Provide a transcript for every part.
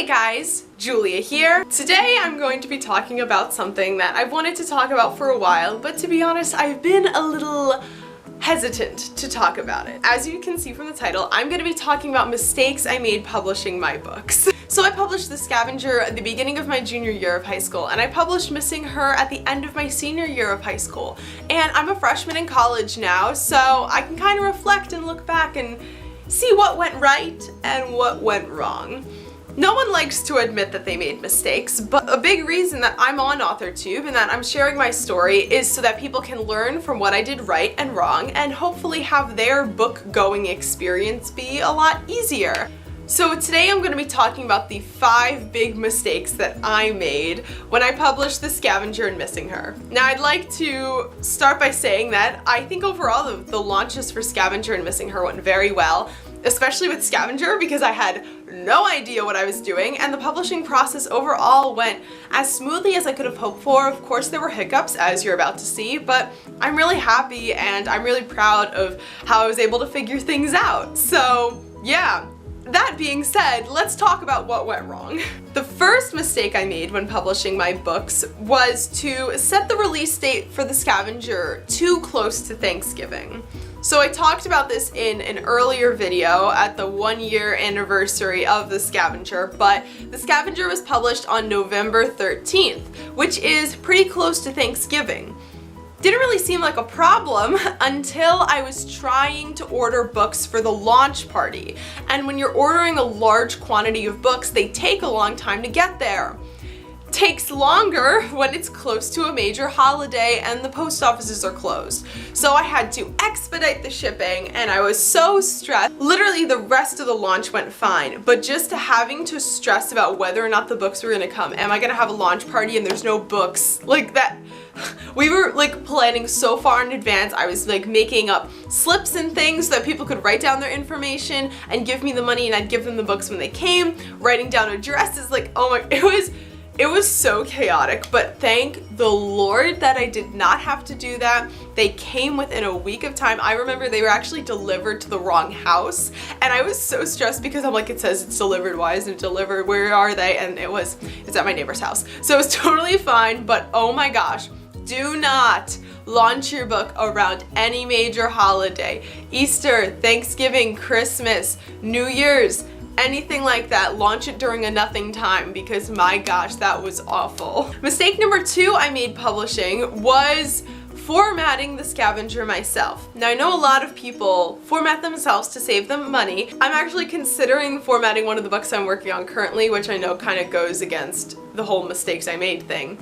Hey guys, Julia here. Today I'm going to be talking about something that I've wanted to talk about for a while, but to be honest, I've been a little hesitant to talk about it. As you can see from the title, I'm going to be talking about mistakes I made publishing my books. So I published The Scavenger at the beginning of my junior year of high school, and I published Missing Her at the end of my senior year of high school. And I'm a freshman in college now, so I can kind of reflect and look back and see what went right and what went wrong. No one likes to admit that they made mistakes, but a big reason that I'm on AuthorTube and that I'm sharing my story is so that people can learn from what I did right and wrong and hopefully have their book-going experience be a lot easier. So today I'm going to be talking about the 5 big mistakes that I made when I published The Scavenger and Missing Her. Now I'd like to start by saying that I think overall the launches for Scavenger and Missing Her went very well, especially with Scavenger because I had no idea what I was doing, and the publishing process overall went as smoothly as I could have hoped for. Of course there were hiccups, as you're about to see, but I'm really happy and I'm really proud of how I was able to figure things out. So yeah. That being said, let's talk about what went wrong. The first mistake I made when publishing my books was to set the release date for The Scavenger too close to Thanksgiving. So I talked about this in an earlier video at the 1-year anniversary of The Scavenger, but The Scavenger was published on November 13th, which is pretty close to Thanksgiving. Didn't really seem like a problem until I was trying to order books for the launch party. And when you're ordering a large quantity of books, they take a long time to get there. Takes longer when it's close to a major holiday and the post offices are closed. So I had to expedite the shipping and I was so stressed. Literally the rest of the launch went fine, but just having to stress about whether or not the books were gonna come. Am I gonna have a launch party and there's no books? Like that. We were like planning so far in advance. I was like making up slips and things so that people could write down their information and give me the money and I'd give them the books when they came. Writing down addresses, like oh my, it was so chaotic, but thank the Lord that I did not have to do that. They came within a week of time. I remember they were actually delivered to the wrong house and I was so stressed because I'm like, it says it's delivered, why isn't it delivered, where are they? And it's at my neighbor's house. So it was totally fine, but oh my gosh, do not launch your book around any major holiday. Easter, Thanksgiving, Christmas, New Year's, anything like that. Launch it during a nothing time because my gosh, that was awful. Mistake number 2 I made publishing was formatting The Scavenger myself. Now I know a lot of people format themselves to save them money. I'm actually considering formatting one of the books I'm working on currently, which I know kind of goes against the whole mistakes I made thing.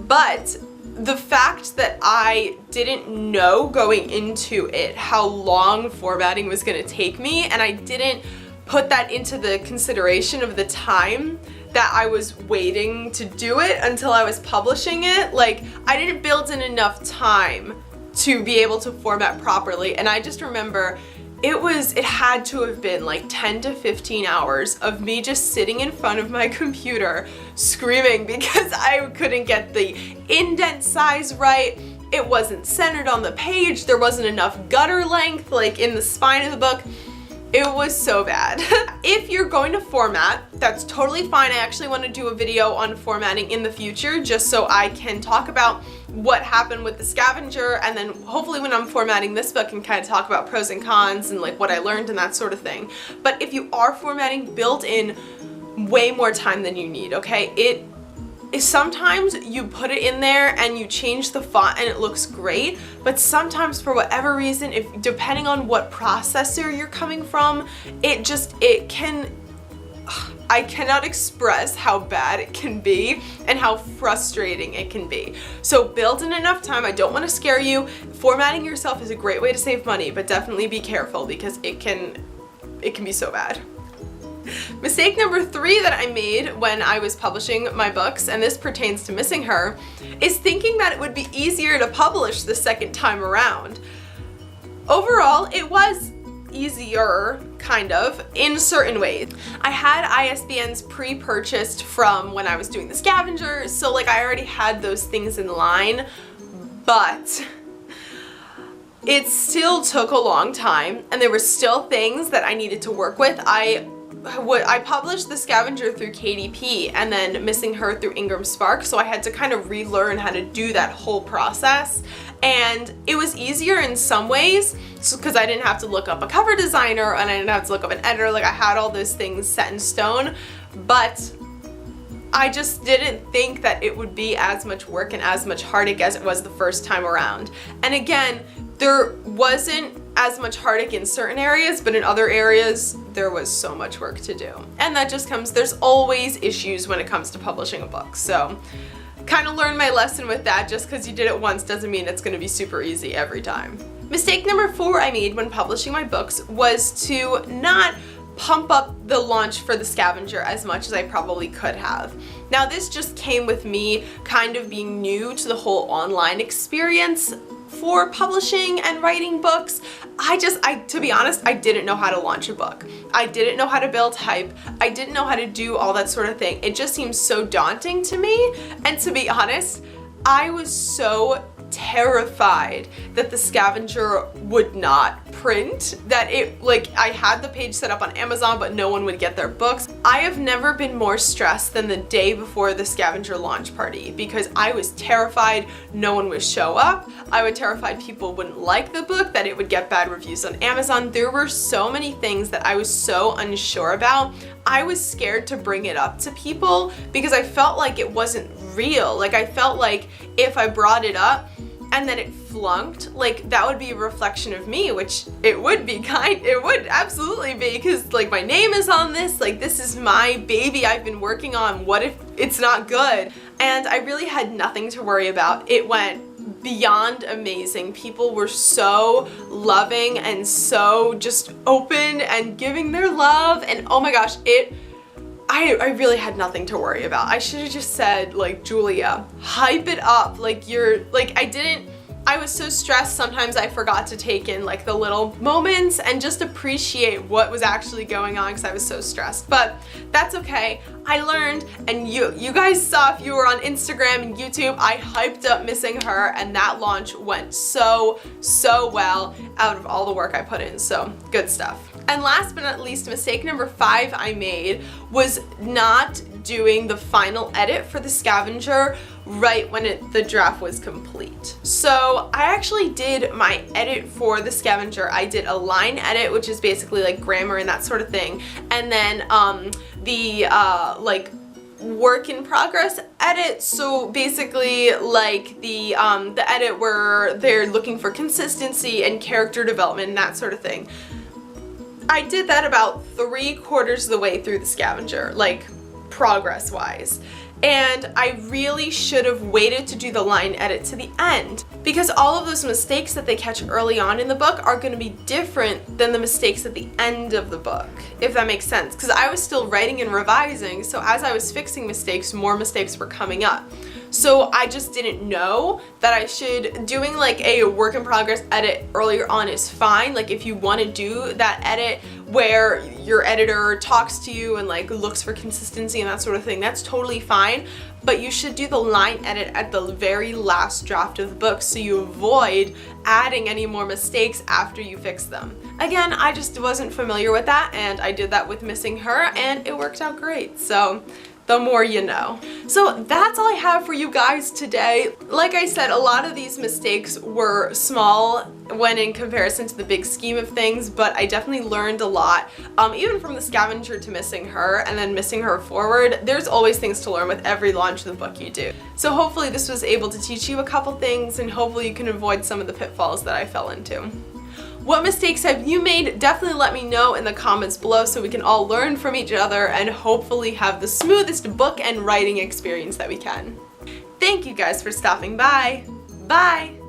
But the fact that I didn't know going into it how long formatting was going to take me, and I didn't put that into the consideration of the time that I was waiting to do it until I was publishing it. Like, I didn't build in enough time to be able to format properly, and I just remember it had to have been like 10 to 15 hours of me just sitting in front of my computer screaming because I couldn't get the indent size right. It wasn't centered on the page. There wasn't enough gutter length like in the spine of the book. It was so bad. If you're going to format, that's totally fine. I actually want to do a video on formatting in the future just so I can talk about what happened with The Scavenger, and then hopefully when I'm formatting this book and kind of talk about pros and cons and like what I learned and that sort of thing. But if you are formatting, build in way more time than you need, okay? Sometimes you put it in there and you change the font and it looks great, but sometimes for whatever reason, depending on what processor you're coming from, I cannot express how bad it can be and how frustrating it can be. So build in enough time. I don't want to scare you. Formatting yourself is a great way to save money, but definitely be careful because it can be so bad. Mistake number 3 that I made when I was publishing my books, and this pertains to Missing Her, is thinking that it would be easier to publish the second time around. Overall, it was easier, kind of, in certain ways. I had ISBNs pre-purchased from when I was doing The Scavenger, so like I already had those things in line, but it still took a long time and there were still things that I needed to work with. I I published the Scavenger through KDP and then Missing Her through Ingram Spark, so I had to kind of relearn how to do that whole process. And it was easier in some ways because I didn't have to look up a cover designer and I didn't have to look up an editor. Like, I had all those things set in stone, but I just didn't think that it would be as much work and as much heartache as it was the first time around. And again, there wasn't as much heartache in certain areas, but in other areas, there was so much work to do. And that just comes, there's always issues when it comes to publishing a book. So kind of learned my lesson with that. Just because you did it once doesn't mean it's going to be super easy every time. Mistake number 4 I made when publishing my books was to not pump up the launch for the Scavenger as much as I probably could have. Now, this just came with me kind of being new to the whole online experience for publishing and writing books. To be honest, I didn't know how to launch a book. I didn't know how to build hype. I didn't know how to do all that sort of thing. It just seems so daunting to me. And to be honest, I was so terrified that the Scavenger would not print, that I had the page set up on Amazon but no one would get their books. I have never been more stressed than the day before the Scavenger launch party because I was terrified no one would show up. I was terrified people wouldn't like the book, that it would get bad reviews on Amazon. There were so many things that I was so unsure about. I was scared to bring it up to people because I felt like it wasn't real. Like, I felt like if I brought it up and then it flunked, like, that would be a reflection of me, which it would absolutely be, because like my name is on this, like this is my baby I've been working on. What if it's not good? And I really had nothing to worry about. It went beyond amazing. People were so loving and so just open and giving their love, and oh my gosh, I really had nothing to worry about. I should have just said, like, Julia, hype it up. I was so stressed, sometimes I forgot to take in like the little moments and just appreciate what was actually going on because I was so stressed. But that's okay. I learned, and you guys saw if you were on Instagram and YouTube, I hyped up Missing Her, and that launch went so well out of all the work I put in. So good stuff. And last but not least, mistake number 5 I made was not doing the final edit for the Scavenger right when the draft was complete. So I actually did my edit for the Scavenger. I did a line edit, which is basically like grammar and that sort of thing, and then the work in progress edit. So basically like the edit where they're looking for consistency and character development and that sort of thing. I did that about 3/4 of the way through the Scavenger, like progress wise. And I really should have waited to do the line edit to the end, because all of those mistakes that they catch early on in the book are going to be different than the mistakes at the end of the book, if that makes sense. Because I was still writing and revising, so as I was fixing mistakes, more mistakes were coming up. So I just didn't know that I should, doing like a work in progress edit earlier on is fine. Like if you want to do that edit where your editor talks to you and like looks for consistency and that sort of thing, that's totally fine. But you should do the line edit at the very last draft of the book so you avoid adding any more mistakes after you fix them. Again, I just wasn't familiar with that, and I did that with Missing Her and it worked out great. So the more you know. So that's all I have for you guys today. Like I said, a lot of these mistakes were small when in comparison to the big scheme of things, but I definitely learned a lot. Even from the Scavenger to Missing Her and then Missing Her forward, there's always things to learn with every launch of the book you do. So hopefully this was able to teach you a couple things, and hopefully you can avoid some of the pitfalls that I fell into. What mistakes have you made? Definitely let me know in the comments below so we can all learn from each other and hopefully have the smoothest book and writing experience that we can. Thank you guys for stopping by. Bye!